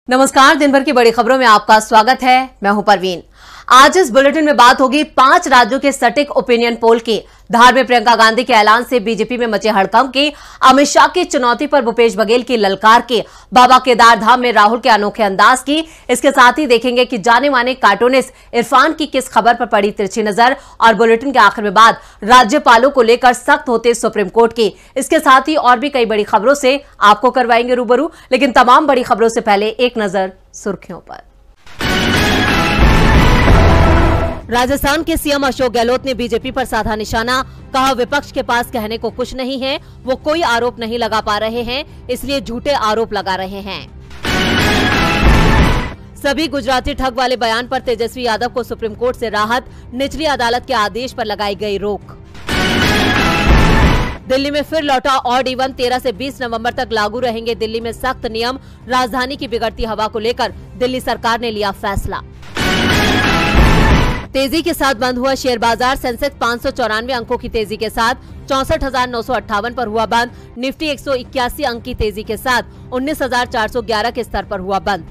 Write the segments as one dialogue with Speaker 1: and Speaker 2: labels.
Speaker 1: नमस्कार, दिन भर की बड़ी खबरों में आपका स्वागत है। मैं हूं परवीन। आज इस बुलेटिन में बात होगी 5 राज्यों के सटीक ओपिनियन पोल की। धार में प्रियंका गांधी के ऐलान से बीजेपी में मचे हड़कंप की, अमित शाह की चुनौती पर भूपेश बघेल की ललकार की, बाबा केदार धाम में राहुल के अनोखे अंदाज की। इसके साथ ही देखेंगे कि जाने माने कार्टूनिस्ट इरफान की किस खबर पर पड़ी तिरछी नजर, और बुलेटिन के आखिर में बात राज्यपालों को लेकर सख्त होते सुप्रीम कोर्ट की। इसके साथ ही और भी कई बड़ी खबरों से आपको करवाएंगे रूबरू, लेकिन तमाम बड़ी खबरों से पहले एक नजर सुर्खियों पर। राजस्थान के सीएम अशोक गहलोत ने बीजेपी पर साधा निशाना, कहा विपक्ष के पास कहने को कुछ नहीं है, वो कोई आरोप नहीं लगा पा रहे हैं, इसलिए झूठे आरोप लगा रहे हैं। सभी गुजराती ठग वाले बयान पर तेजस्वी यादव को सुप्रीम कोर्ट से राहत, निचली अदालत के आदेश पर लगाई गई रोक। दिल्ली में फिर लौटा ऑड इवन, 13 से 20 नवंबर तक लागू रहेंगे दिल्ली में सख्त नियम। राजधानी की बिगड़ती हवा को लेकर दिल्ली सरकार ने लिया फैसला। तेजी के साथ बंद हुआ शेयर बाजार, सेंसेक्स 594 अंकों की तेजी के साथ 64,958 पर हुआ बंद। निफ्टी 181 अंक की तेजी के साथ 19,411 के स्तर पर हुआ बंद।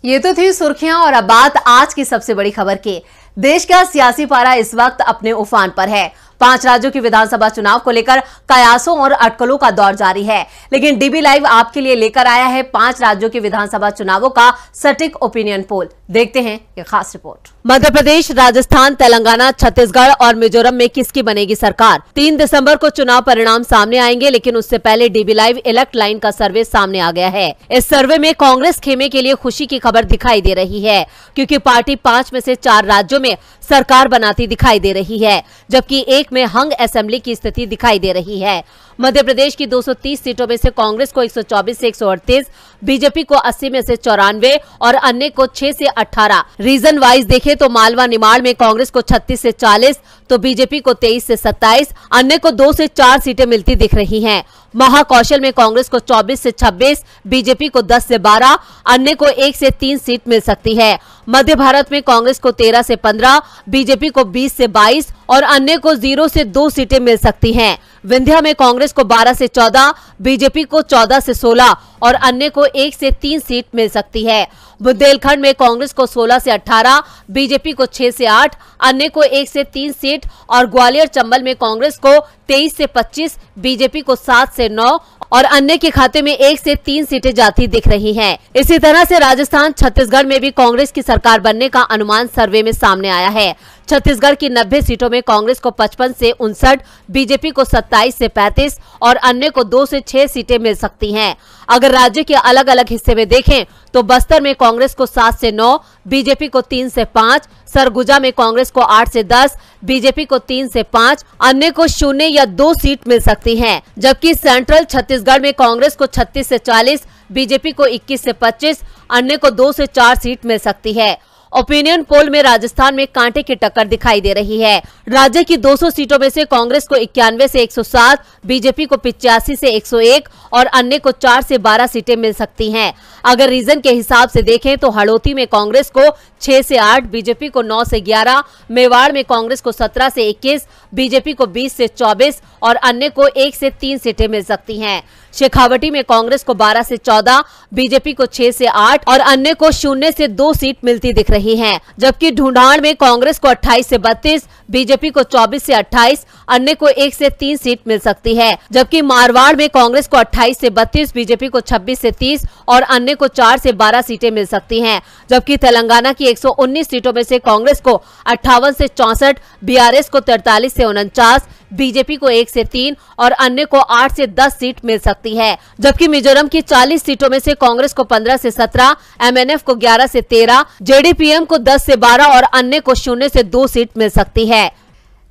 Speaker 1: ये तो थी सुर्खियां, और अब बात आज की सबसे बड़ी खबर की। देश का सियासी पारा इस वक्त अपने उफान पर है। 5 राज्यों की विधानसभा चुनाव को लेकर कयासों और अटकलों का दौर जारी है, लेकिन डीबी लाइव आपके लिए लेकर आया है 5 राज्यों की विधानसभा चुनावों का सटीक ओपिनियन पोल। देखते हैं ये खास रिपोर्ट। मध्य प्रदेश, राजस्थान, तेलंगाना, छत्तीसगढ़ और मिजोरम में किसकी बनेगी सरकार? 3 दिसंबर को चुनाव परिणाम सामने आएंगे, लेकिन उससे पहले डीबी लाइव इलेक्ट लाइन का सर्वे सामने आ गया है। इस सर्वे में कांग्रेस खेमे के लिए खुशी की खबर दिखाई दे रही है, क्योंकि पार्टी 5 में से 4 राज्यों में सरकार बनाती दिखाई दे रही है, जबकि एक में हंग असेंबली की स्थिति दिखाई दे रही है। मध्य प्रदेश की 230 सीटों में से कांग्रेस को 124 से 138, बीजेपी को 80 में से 94 और अन्य को 6 से 18। रीजन वाइज देखें तो मालवा निमाड़ में कांग्रेस को 36 से 40, तो बीजेपी को 23 से 27, अन्य को 2 से 4 सीटें मिलती दिख रही हैं। महाकौशल में कांग्रेस को 24 से 26, बीजेपी को 10 से 12, अन्य को 1 से 3 सीट मिल सकती है। मध्य भारत में कांग्रेस को 13 से 15, बीजेपी को 20 से 22 और अन्य को 0 से 2 सीटें मिल सकती हैं। विंध्या में कांग्रेस को 12 से 14, बीजेपी को 14 से 16 और अन्य को 1 से 3 सीट मिल सकती है। बुंदेलखंड में कांग्रेस को 16 से 18, बीजेपी को 6 से 8, अन्य को 1 से 3 सीट और ग्वालियर चंबल में कांग्रेस को 23 से 25, बीजेपी को 7 से 9 और अन्य के खाते में 1 से 3 सीटें जाती दिख रही हैं। इसी तरह से राजस्थान, छत्तीसगढ़ में भी कांग्रेस की सरकार बनने का अनुमान सर्वे में सामने आया है। छत्तीसगढ़ की 90 सीटों में कांग्रेस को 55 से 59, बीजेपी को 27 से 35 और अन्य को 2 से 6 सीटें मिल सकती हैं। अगर राज्य के अलग अलग हिस्से में देखें तो बस्तर में कांग्रेस को 7 से 9, बीजेपी को 3 से 5, सरगुजा में कांग्रेस को 8 से 10, बीजेपी को 3 से 5, अन्य को 0 या 2 सीट मिल सकती हैं। जबकि सेंट्रल छत्तीसगढ़ में कांग्रेस को 36 से 40, बीजेपी को 21 से 25, अन्य को 2 से 4 सीट मिल सकती है। ओपिनियन पोल में राजस्थान में कांटे की टक्कर दिखाई दे रही है। राज्य की 200 सीटों में से कांग्रेस को 91 से 107, बीजेपी को 85 से 101 और अन्य को 4 से 12 सीटें मिल सकती हैं। अगर रीजन के हिसाब से देखें तो हड़ौती में कांग्रेस को 6 से 8, बीजेपी को 9 से 11, मेवाड़ में कांग्रेस को 17 से 21, बीजेपी को 20 से 24 और अन्य को 1 से 3 सीटें मिल सकती हैं। शेखावटी में कांग्रेस को 12 से 14, बीजेपी को 6 से 8 और अन्य को 0 से 2 सीट मिलती दिख रही हैं। जबकि ढूंढाड़ में कांग्रेस को 28 से 32, बीजेपी को 24 से 28, अन्य को 1 से 3 सीट मिल सकती है। जबकि मारवाड़ में कांग्रेस को 28 से 32, बीजेपी को 26 से 30 और अन्य को 4 से 12 सीटें मिल सकती हैं। जबकि तेलंगाना की 119 सीटों में से कांग्रेस को 58 से 64, बीआरएस को 43 से 49, बीजेपी को 1 से 3 और अन्य को 8 से 10 सीट मिल सकती है। जबकि मिजोरम की 40 सीटों में से कांग्रेस को 15 से 17, एमएनएफ को 11 से 13, जेडीपीएम को 10 से 12 और अन्य को 0 से 2 सीट मिल सकती है।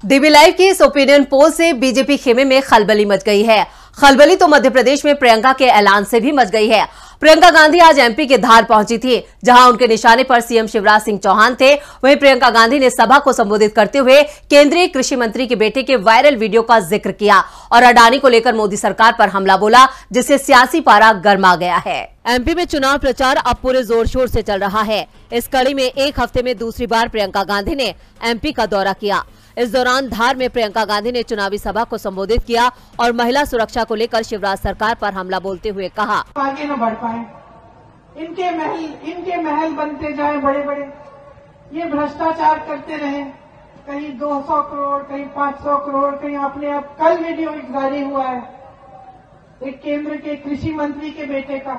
Speaker 1: डीबी लाइव की इस ओपिनियन पोल से बीजेपी खेमे में खलबली मच गई है। खलबली तो मध्य प्रदेश में प्रियंका के ऐलान से भी मच गई है। प्रियंका गांधी आज एमपी के धार पहुंची थी, जहां उनके निशाने पर सीएम शिवराज सिंह चौहान थे। वहीं प्रियंका गांधी ने सभा को संबोधित करते हुए केंद्रीय कृषि मंत्री के बेटे के वायरल वीडियो का जिक्र किया और अडानी को लेकर मोदी सरकार पर हमला बोला, जिससे सियासी पारा गर्मा गया है। एमपी में चुनाव प्रचार अब पूरे जोर शोर से चल रहा है। इस कड़ी में एक हफ्ते में दूसरी बार प्रियंका गांधी ने एमपी का दौरा किया। इस दौरान धार में प्रियंका गांधी ने चुनावी सभा को संबोधित किया और महिला सुरक्षा को लेकर शिवराज सरकार पर हमला बोलते हुए कहा,
Speaker 2: आगे न बढ़ पाए, इनके महल बनते जाए बड़े बड़े, ये भ्रष्टाचार करते रहे, कहीं 200 करोड़, कहीं 500 करोड़, कहीं अपने आप। कल वीडियो जारी हुआ है एक केंद्र के कृषि मंत्री के बेटे का,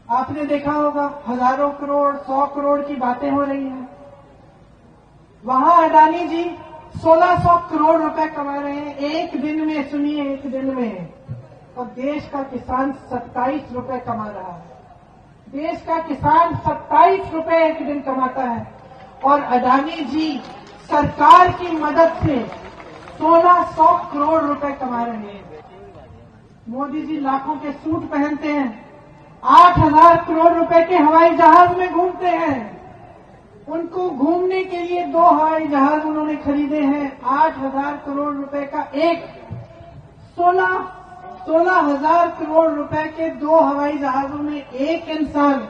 Speaker 2: आपने देखा होगा, हजारों करोड़, 100 करोड़ की बातें हो रही हैं। वहां अडानी जी 1600 करोड़ रुपए कमा रहे हैं एक दिन में, सुनिए, एक दिन में। और देश का किसान 27 रुपए कमा रहा है। देश का किसान 27 रुपए एक दिन कमाता है और अडानी जी सरकार की मदद से 1600 करोड़ रुपए कमा रहे हैं। मोदी जी लाखों के सूट पहनते हैं, 8000 करोड़ रुपए के हवाई जहाज में घूमते हैं। उनको घूमने के लिए 2 हवाई जहाज उन्होंने खरीदे हैं। 8000 करोड़ रुपए का एक, 16,000 करोड़ रुपए के 2 हवाई जहाजों में एक इंसान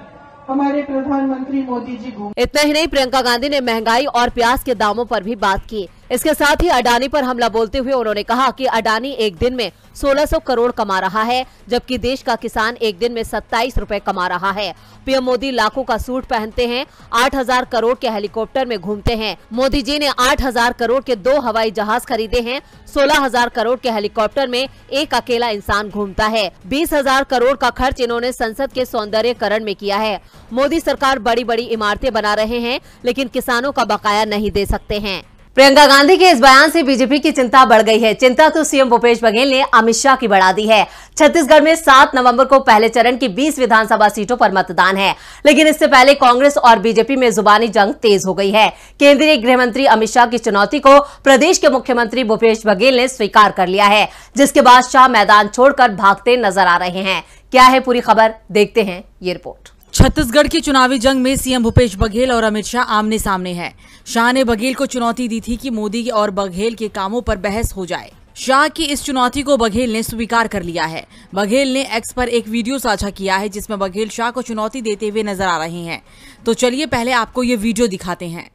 Speaker 2: हमारे प्रधानमंत्री मोदी जी घूम।
Speaker 1: इतना ही नहीं, प्रियंका गांधी ने महंगाई और प्याज के दामों पर भी बात की। इसके साथ ही अडानी पर हमला बोलते हुए उन्होंने कहा कि अडानी एक दिन में 1600 करोड़ कमा रहा है, जबकि देश का किसान एक दिन में 27 रुपए कमा रहा है। पीएम मोदी लाखों का सूट पहनते हैं, 8000 करोड़ के हेलीकॉप्टर में घूमते हैं। मोदी जी ने 8000 करोड़ के 2 हवाई जहाज खरीदे हैं। 16,000 करोड़ के हेलीकॉप्टर में एक अकेला इंसान घूमता है। 20,000 करोड़ का खर्च इन्होंने संसद के सौंदर्यीकरण में किया है। मोदी सरकार बड़ी बड़ी इमारतें बना रहे हैं, लेकिन किसानों का बकाया नहीं दे सकते हैं। प्रियंका गांधी के इस बयान से बीजेपी की चिंता बढ़ गई है। चिंता तो सीएम भूपेश बघेल ने अमित शाह की बढ़ा दी है। छत्तीसगढ़ में 7 नवंबर को पहले चरण की 20 विधानसभा सीटों पर मतदान है, लेकिन इससे पहले कांग्रेस और बीजेपी में जुबानी जंग तेज हो गई है। केंद्रीय गृह मंत्री अमित शाह की चुनौती को प्रदेश के मुख्यमंत्री भूपेश बघेल ने स्वीकार कर लिया है, जिसके बाद शाह मैदान छोड़कर भागते नजर आ रहे हैं। क्या है पूरी खबर, देखते हैं ये रिपोर्ट।
Speaker 3: छत्तीसगढ़ की चुनावी जंग में सीएम भूपेश बघेल और अमित शाह आमने सामने हैं। शाह ने बघेल को चुनौती दी थी कि मोदी और बघेल के कामों पर बहस हो जाए। शाह की इस चुनौती को बघेल ने स्वीकार कर लिया है। बघेल ने एक्स पर एक वीडियो साझा किया है, जिसमें बघेल शाह को चुनौती देते हुए नजर आ रहे हैं। तो चलिए पहले आपको ये वीडियो दिखाते हैं।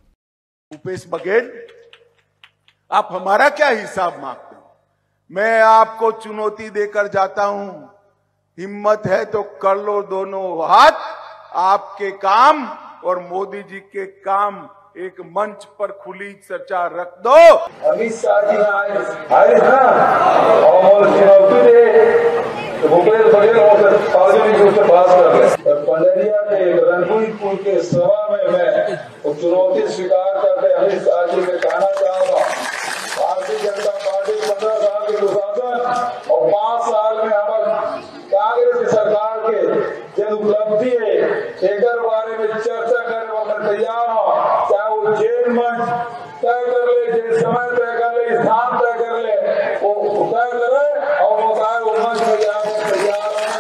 Speaker 4: भूपेश बघेल, आप हमारा क्या हिसाब मांगते हो? मैं आपको चुनौती देकर जाता हूं, हिम्मत है तो कर लो दोनों हाथ। आपके काम और मोदी जी के काम एक मंच पर खुली चर्चा रख दो।
Speaker 5: अमित शाह जी आए ना और चुनौती दे तो भूपेश बघेल से बात कर रहे। पंडरिया के रणपुर के सभा में मैं वो चुनौती स्वीकार करके अमित शाह जी से कहना चाहूंगा, भारतीय जनता पार्टी 15 साल के सुशासन और 5 साल में हमारे कांग्रेस की सरकार के जो उपलब्धि है एक बारे में चर्चा करने वाला तैयार हो। चाहे वो जेल मंच तय कर ले, जेल समय तय कर ले, स्थान तय कर ले, वो तय करे और वो कहे वो मंच में जाने तैयार है।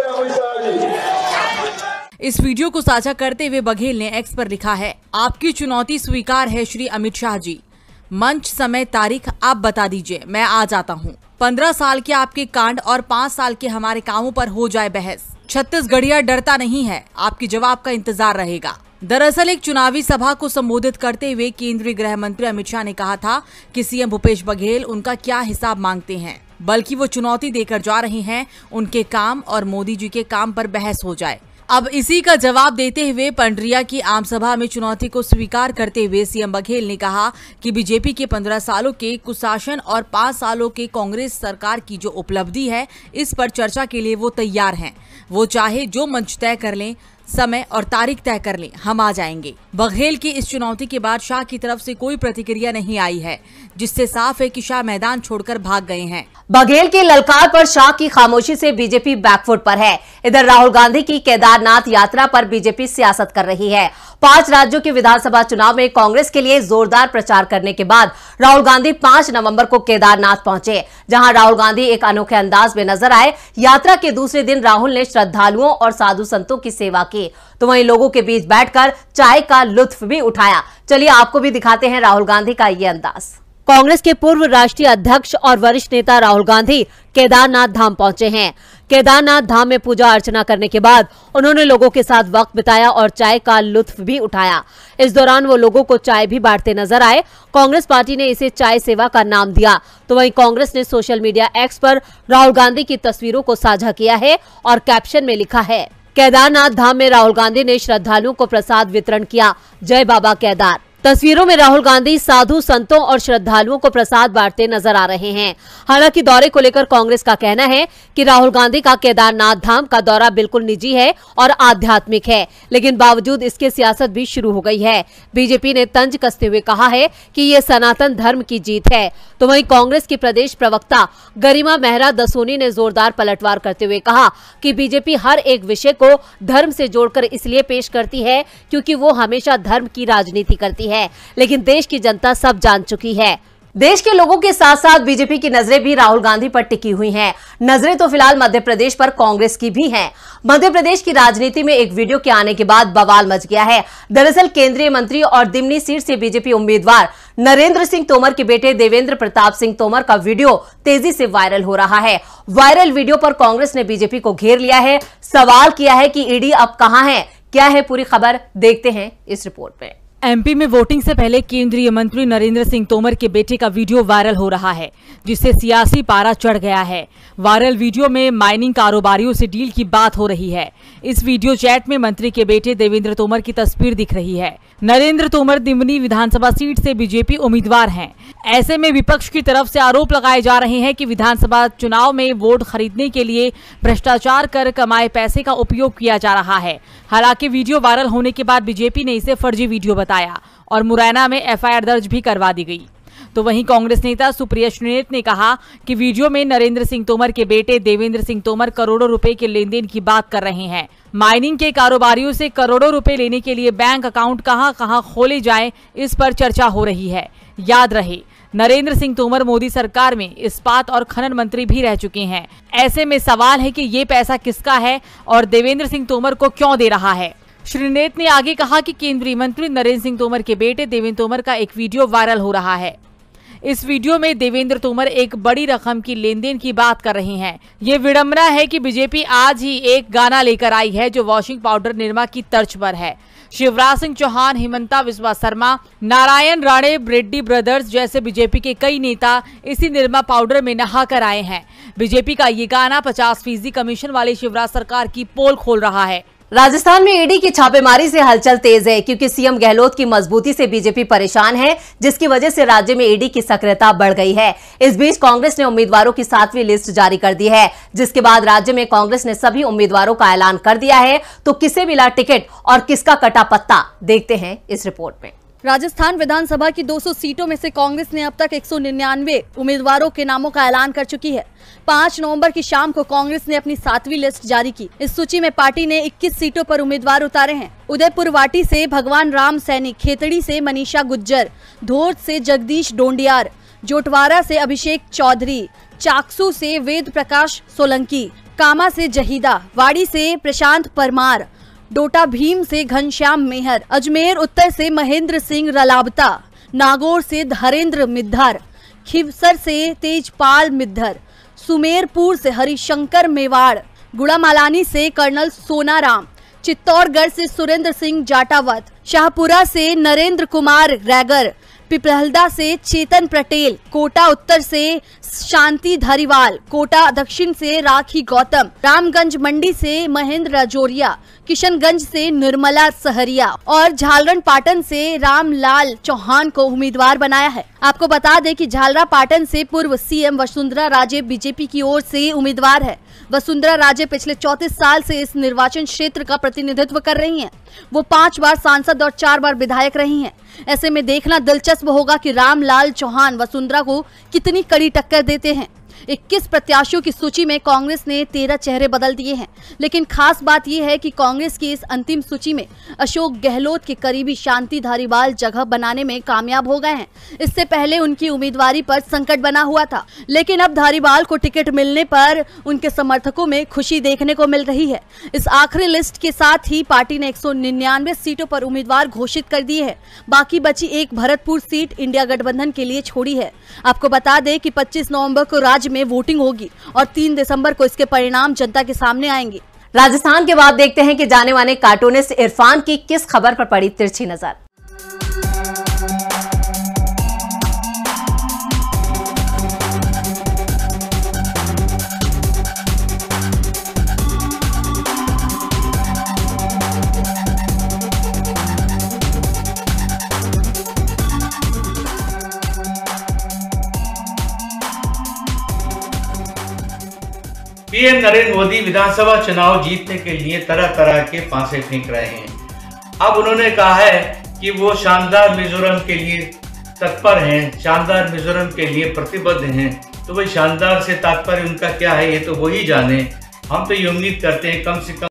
Speaker 5: अमित शाह जी
Speaker 3: इस वीडियो को साझा करते हुए बघेल ने एक्स पर लिखा है, आपकी चुनौती स्वीकार है श्री अमित शाह जी। मंच, समय, तारीख आप बता दीजिए, मैं आ जाता हूँ। 15 साल के आपके कांड और 5 साल के हमारे कामों पर हो जाए बहस। छत्तीसगढ़िया डरता नहीं है, आपके जवाब का इंतजार रहेगा। दरअसल एक चुनावी सभा को संबोधित करते हुए केंद्रीय गृह मंत्री अमित शाह ने कहा था कि सीएम भूपेश बघेल उनका क्या हिसाब मांगते हैं, बल्कि वो चुनौती देकर जा रहे हैं उनके काम और मोदी जी के काम पर बहस हो जाए। अब इसी का जवाब देते हुए पंडरिया की आम सभा में चुनौती को स्वीकार करते हुए सीएम बघेल ने कहा कि बीजेपी के 15 सालों के कुशासन और 5 सालों के कांग्रेस सरकार की जो उपलब्धि है, इस पर चर्चा के लिए वो तैयार हैं। वो चाहे जो मंच तय कर लें, समय और तारीख तय कर लें, हम आ जाएंगे। बघेल की इस चुनौती के बाद शाह की तरफ से कोई प्रतिक्रिया नहीं आई है, जिससे साफ है कि शाह मैदान छोड़कर भाग गए हैं।
Speaker 1: बघेल के ललकार पर शाह की खामोशी से बीजेपी बैकफुट पर है। इधर राहुल गांधी की केदारनाथ यात्रा पर बीजेपी सियासत कर रही है। 5 राज्यों के विधानसभा चुनाव में कांग्रेस के लिए जोरदार प्रचार करने के बाद राहुल गांधी 5 नवंबर को केदारनाथ पहुंचे, जहां राहुल गांधी एक अनोखे अंदाज में नजर आए। यात्रा के दूसरे दिन राहुल ने श्रद्धालुओं और साधु संतों की सेवा की, तो वहीं लोगों के बीच बैठकर चाय का लुत्फ भी उठाया। चलिए आपको भी दिखाते हैं राहुल गांधी का ये अंदाज। कांग्रेस के पूर्व राष्ट्रीय अध्यक्ष और वरिष्ठ नेता राहुल गांधी केदारनाथ धाम पहुंचे हैं। केदारनाथ धाम में पूजा अर्चना करने के बाद उन्होंने लोगों के साथ वक्त बिताया और चाय का लुत्फ भी उठाया। इस दौरान वो लोगों को चाय भी बांटते नजर आए। कांग्रेस पार्टी ने इसे चाय सेवा का नाम दिया, तो वहीं कांग्रेस ने सोशल मीडिया एक्स पर राहुल गांधी की तस्वीरों को साझा किया है और कैप्शन में लिखा है, केदारनाथ धाम में राहुल गांधी ने श्रद्धालुओं को प्रसाद वितरण किया, जय बाबा केदार। तस्वीरों में राहुल गांधी साधु संतों और श्रद्धालुओं को प्रसाद बांटते नजर आ रहे हैं। हालांकि दौरे को लेकर कांग्रेस का कहना है कि राहुल गांधी का केदारनाथ धाम का दौरा बिल्कुल निजी है और आध्यात्मिक है, लेकिन बावजूद इसके सियासत भी शुरू हो गई है। बीजेपी ने तंज कसते हुए कहा है कि ये सनातन धर्म की जीत है, तो वहीं कांग्रेस की प्रदेश प्रवक्ता गरिमा मेहरा दसोनी ने जोरदार पलटवार करते हुए कहा कि बीजेपी हर एक विषय को धर्म से जोड़कर इसलिए पेश करती है क्योंकि वो हमेशा धर्म की राजनीति करती है, लेकिन देश की जनता सब जान चुकी है। देश के लोगों के साथ साथ बीजेपी की नजरें भी राहुल गांधी पर टिकी हुई हैं। नजरें तो फिलहाल मध्य प्रदेश पर कांग्रेस की भी हैं। मध्य प्रदेश की राजनीति में एक वीडियो के आने के बाद बवाल मच गया है। दरअसल केंद्रीय मंत्री और दिमनी सीट से बीजेपी उम्मीदवार नरेंद्र सिंह तोमर के बेटे देवेंद्र प्रताप सिंह तोमर का वीडियो तेजी से वायरल हो रहा है। वायरल वीडियो पर कांग्रेस ने बीजेपी को घेर लिया है, सवाल किया है कि ईडी अब कहां है। क्या है पूरी खबर, देखते हैं इस रिपोर्ट में।
Speaker 3: एमपी में वोटिंग से पहले केंद्रीय मंत्री नरेंद्र सिंह तोमर के बेटे का वीडियो वायरल हो रहा है, जिससे सियासी पारा चढ़ गया है। वायरल वीडियो में माइनिंग कारोबारियों से डील की बात हो रही है। इस वीडियो चैट में मंत्री के बेटे देवेंद्र तोमर की तस्वीर दिख रही है। नरेंद्र तोमर दिमनी विधानसभा सीट से बीजेपी उम्मीदवार हैं। ऐसे में विपक्ष की तरफ से आरोप लगाए जा रहे हैं कि विधानसभा चुनाव में वोट खरीदने के लिए भ्रष्टाचार कर कमाए पैसे का उपयोग किया जा रहा है। हालांकि वीडियो वायरल होने के बाद बीजेपी ने इसे फर्जी वीडियो बताया और मुरैना में एफआईआर दर्ज भी करवा दी गई। तो वहीं कांग्रेस नेता सुप्रिया श्रीनेत ने कहा कि वीडियो में नरेंद्र सिंह तोमर के बेटे देवेंद्र सिंह तोमर करोड़ों रुपए के लेन-देन की बात कर रहे हैं। माइनिंग के कारोबारियों से करोड़ों रुपए लेने के लिए बैंक अकाउंट कहां-कहां खोले जाएं, इस पर चर्चा हो रही है। याद रहे, नरेंद्र सिंह तोमर मोदी सरकार में इस्पात और खनन मंत्री भी रह चुके हैं। ऐसे में सवाल है कि ये पैसा किसका है और देवेंद्र सिंह तोमर को क्यों दे रहा है। श्रीनेत ने आगे कहा कि केंद्रीय मंत्री नरेंद्र सिंह तोमर के बेटे देवेंद्र तोमर का एक वीडियो वायरल हो रहा है। इस वीडियो में देवेंद्र तोमर एक बड़ी रकम की लेनदेन की बात कर रहे हैं। ये विडंबना है कि बीजेपी आज ही एक गाना लेकर आई है जो वॉशिंग पाउडर निरमा की तर्ज पर है। शिवराज सिंह चौहान, हिमंता बिस्वा शर्मा, नारायण राणे, रेड्डी ब्रदर्स जैसे बीजेपी के कई नेता इसी निरमा पाउडर में नहाकर आए हैं। बीजेपी का ये गाना 50% कमीशन वाली शिवराज सरकार की पोल खोल रहा है।
Speaker 1: राजस्थान में ईडी की छापेमारी से हलचल तेज है क्योंकि सीएम गहलोत की मजबूती से बीजेपी परेशान है, जिसकी वजह से राज्य में ईडी की सक्रियता बढ़ गई है। इस बीच कांग्रेस ने उम्मीदवारों की 7वीं लिस्ट जारी कर दी है, जिसके बाद राज्य में कांग्रेस ने सभी उम्मीदवारों का ऐलान कर दिया है। तो किसे मिला टिकट और किसका कटा पत्ता, देखते हैं इस रिपोर्ट में।
Speaker 6: राजस्थान विधानसभा की 200 सीटों में से कांग्रेस ने अब तक 199 उम्मीदवारों के नामों का ऐलान कर चुकी है। 5 नवंबर की शाम को कांग्रेस ने अपनी 7वीं लिस्ट जारी की। इस सूची में पार्टी ने 21 सीटों पर उम्मीदवार उतारे हैं। उदयपुर वाटी से भगवान राम सैनी, खेतड़ी से मनीषा गुज्जर, धोर्त से जगदीश डोंडियार, जोटवारा से अभिषेक चौधरी, चाकसू से वेद प्रकाश सोलंकी, कामा से जहीदा, वाड़ी से प्रशांत परमार, डोटा भीम से घनश्याम मेहर, अजमेर उत्तर से महेंद्र सिंह रलावता, नागौर से धरेंद्र मिद्धर, खिवसर से तेजपाल मिद्धर, सुमेरपुर से हरिशंकर मेवाड़, गुड़ामालानी से कर्नल सोनाराम, चित्तौड़गढ़ से सुरेंद्र सिंह जाटावत, शाहपुरा से नरेंद्र कुमार रैगर, पिपलहल्दा से चेतन पटेल, कोटा उत्तर से शांति धारीवाल, कोटा दक्षिण से राखी गौतम, रामगंज मंडी से महेंद्र राजौरिया, किशनगंज से निर्मला सहरिया और झालरण पाटन से रामलाल चौहान को उम्मीदवार बनाया है। आपको बता दें कि झालरा पाटन से पूर्व सीएम वसुंधरा राजे बीजेपी की ओर से उम्मीदवार है। वसुंधरा राजे पिछले 34 साल से इस निर्वाचन क्षेत्र का प्रतिनिधित्व कर रही हैं। वो 5 बार सांसद और 4 बार विधायक रही हैं। ऐसे में देखना दिलचस्प होगा कि रामलाल चौहान वसुंधरा को कितनी कड़ी टक्कर देते हैं। 21 प्रत्याशियों की सूची में कांग्रेस ने 13 चेहरे बदल दिए हैं, लेकिन खास बात यह है कि कांग्रेस की इस अंतिम सूची में अशोक गहलोत के करीबी शांति धारीवाल जगह बनाने में कामयाब हो गए हैं। इससे पहले उनकी उम्मीदवारी पर संकट बना हुआ था, लेकिन अब धारीवाल को टिकट मिलने पर उनके समर्थकों में खुशी देखने को मिल रही है। इस आखिरी लिस्ट के साथ ही पार्टी ने 199 सीटों पर उम्मीदवार घोषित कर दिए है। बाकी बची एक भरतपुर सीट इंडिया गठबंधन के लिए छोड़ी है। आपको बता दें कि 25 नवंबर को राज्य में वोटिंग होगी और 3 दिसंबर को इसके परिणाम जनता के सामने आएंगे।
Speaker 1: राजस्थान के बाद देखते हैं कि जाने माने कार्टूनिस्ट इरफान की किस खबर पर पड़ी तिरछी नजर।
Speaker 7: पीएम नरेंद्र मोदी विधानसभा चुनाव जीतने के लिए तरह तरह के फांसे फेंक रहे हैं। अब उन्होंने कहा है कि वो शानदार मिजोरम के लिए तत्पर हैं, शानदार मिजोरम के लिए प्रतिबद्ध हैं। तो भाई शानदार से तात्पर्य उनका क्या है ये तो वही जाने। हम तो ये उम्मीद करते हैं कम से कम